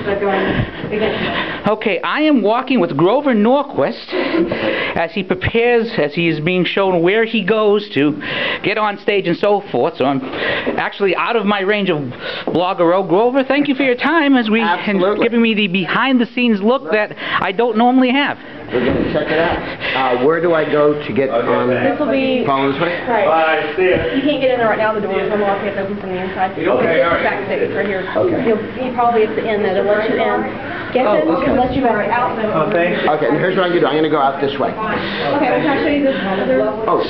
but going against it. Okay, I am walking with Grover Norquist as he prepares, as he is being shown where he goes to get on stage and so forth. So I'm actually out of my range of blogger. Grover, thank you for your time as and giving me the behind-the-scenes look that I don't normally have. We're going to check it out. Where do I go to get on? This will be... Follow this way? Right. Bye, see ya. You can't get in there right now, the door is unlocked, you have to open from the inside. Okay, all right. Backstage, right here. Okay. You'll be probably at the end there, they'll let you in. Get in, unless you are out there. Oh, thanks. Okay, and here's what I'm going to do. I'm going to go out this way. Okay, well, can I show you this other...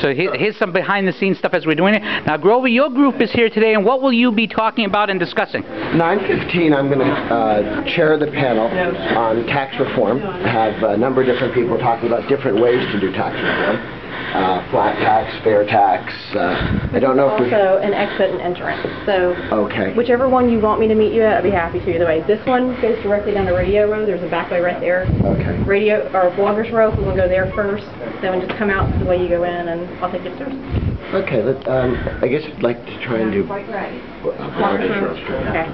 So here's some behind-the-scenes stuff as we're doing it. Now, Grover, your group is here today, and what will you be talking about and discussing? 9:15, I'm going to chair the panel on tax reform. I have a number of different people talking about different ways to do tax reform. Flat tax, fair tax. I don't know if we... Also an exit and entrance. So okay. Whichever one you want me to meet you at, I'd be happy to either way. This one goes directly down the radio row. There's a back way right there. Okay. Radio or bloggers row. If we want to go there first, then we just come out the way you go in, and I'll take you upstairs. Okay. I guess I'd like to try and do... bloggers row. Okay.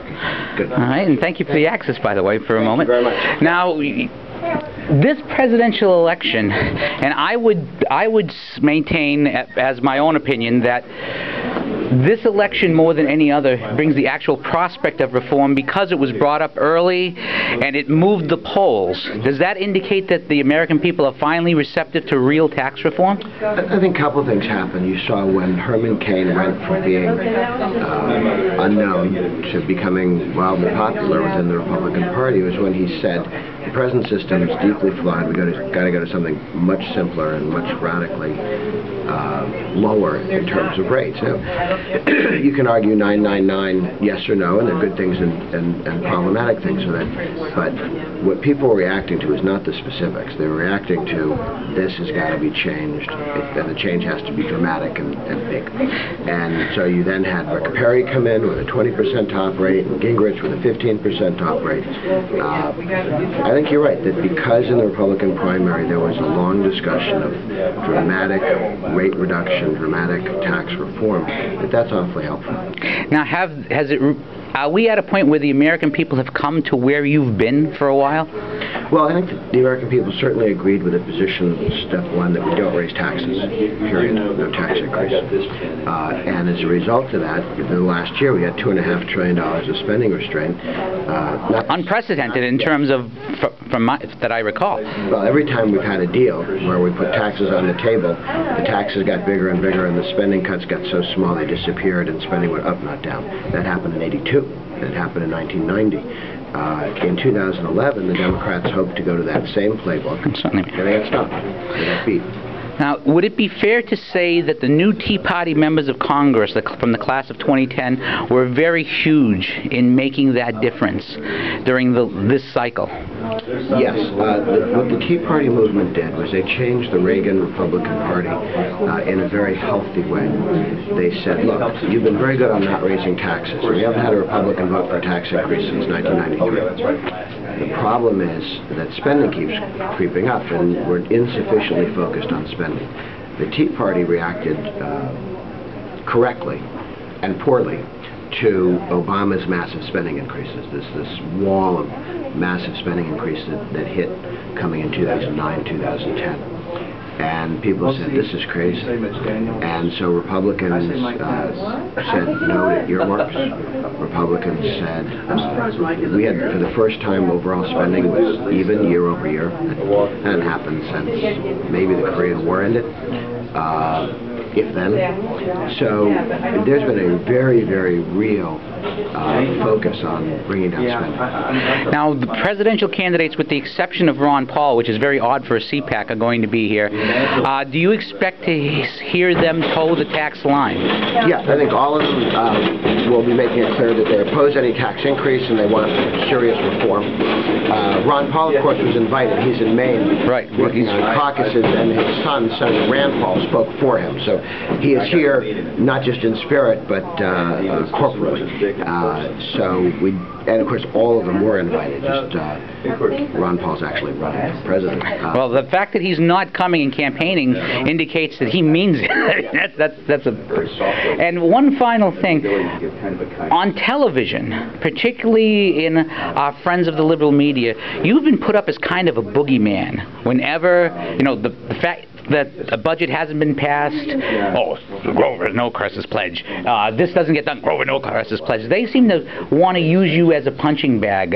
Good. All right, and thank you for the access, by the way, for a moment. Thank you very much. Now, this presidential election, and I would maintain, as my own opinion, that this election, more than any other, brings the actual prospect of reform because it was brought up early and it moved the polls. Does that indicate that the American people are finally receptive to real tax reform? I think a couple of things happened. You saw when Herman Cain went from being unknown to becoming wildly popular within the Republican Party was when he said, the present system is deeply flawed. We've got to go to something much simpler and much radically lower in terms of rates. Now, you can argue 999 yes or no, and there are good things and problematic things with it. But what people were reacting to is not the specifics. They were reacting to this has got to be changed, and the change has to be dramatic and big. And so you then had Rick Perry come in with a 20% top rate, and Gingrich with a 15% top rate. I think you're right that because in the Republican primary there was a long discussion of dramatic rate reduction, dramatic tax reform, that's awfully helpful. Now, are we at a point where the American people have come to where you've been for a while? Well, I think that the American people certainly agreed with the position, step one, that we don't raise taxes, period, no tax increase. And as a result of that, in the last year we had $2.5 trillion of spending restraint. Unprecedented in terms of, that I recall. Well, every time we've had a deal where we put taxes on the table, the taxes got bigger and bigger and the spending cuts got so small they disappeared and spending went up, not down. That happened in '82. That happened in 1990. In 2011, the Democrats hoped to go to that same playbook, and they got stopped. They got beat. Now, would it be fair to say that the new Tea Party members of Congress from the class of 2010 were very huge in making that difference during this cycle? Yes. What the Tea Party movement did was they changed the Reagan Republican Party in a very healthy way. They said, look, you've been very good on not raising taxes. We haven't had a Republican vote for a tax increase since 1993. The problem is that spending keeps creeping up, and we're insufficiently focused on spending. The Tea Party reacted correctly and poorly to Obama's massive spending increases, this wall of massive spending increase that hit coming in 2009, 2010. And people said, this is crazy. And so Republicans said no to earmarks. Republicans said, we had, for the first time, overall spending was even year over year. That hadn't happened since maybe the Korean War ended. If then. So there's been a very, very real focus on bringing down spending. Now, the presidential candidates, with the exception of Ron Paul, which is very odd for a CPAC, are going to be here. Do you expect to hear them toe the tax line? Yes, I think all of them will be making it clear that they oppose any tax increase and they want serious reform. Ron Paul, of course, was invited. He's in Maine, right, working on caucuses, and his son, Senator Rand Paul, spoke for him. So he is here not just in spirit, but corporally. So and of course, all of them were invited. Just Ron Paul's actually running for president. Well, the fact that he's not coming and campaigning indicates that he means it. that's a. And one final thing, on television, particularly in our friends of the liberal media, you've been put up as kind of a boogeyman. Whenever, you know, the fact that a budget hasn't been passed, oh, Grover Norquist's pledge. This doesn't get done, Grover Norquist's pledge. They seem to want to use you as a punching bag.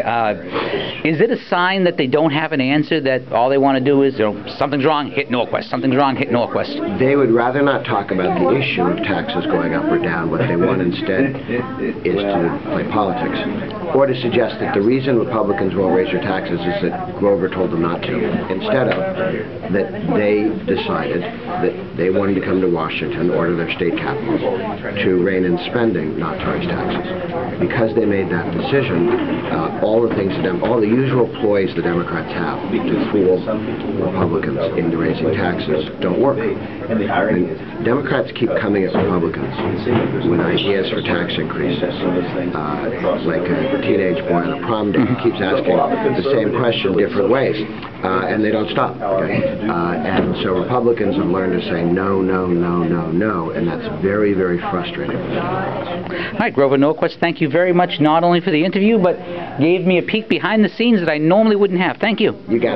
Is it a sign that they don't have an answer, that all they want to do is, you know, something's wrong, hit Norquist, something's wrong, hit Norquist? They would rather not talk about the issue of taxes going up or down. What they want instead is to play politics, or to suggest that the reason Republicans won't raise their taxes is that Grover told them not to, instead of that they decided that they wanted to come to Washington or to their state capitals to rein in spending, not to raise taxes. Because they made that decision, all the usual ploys the Democrats have to fool Republicans into raising taxes don't work. And Democrats keep coming at Republicans with ideas for tax increases, like a teenage boy on a prom day who keeps asking the same question different ways, and they don't stop. Okay? And so Republicans have learned to say no, no, no, no, no, and that's very, very frustrating. All right, Grover Norquist, thank you very much, not only for the interview, but gave me a peek behind the scenes that I normally wouldn't have. Thank you. You got it.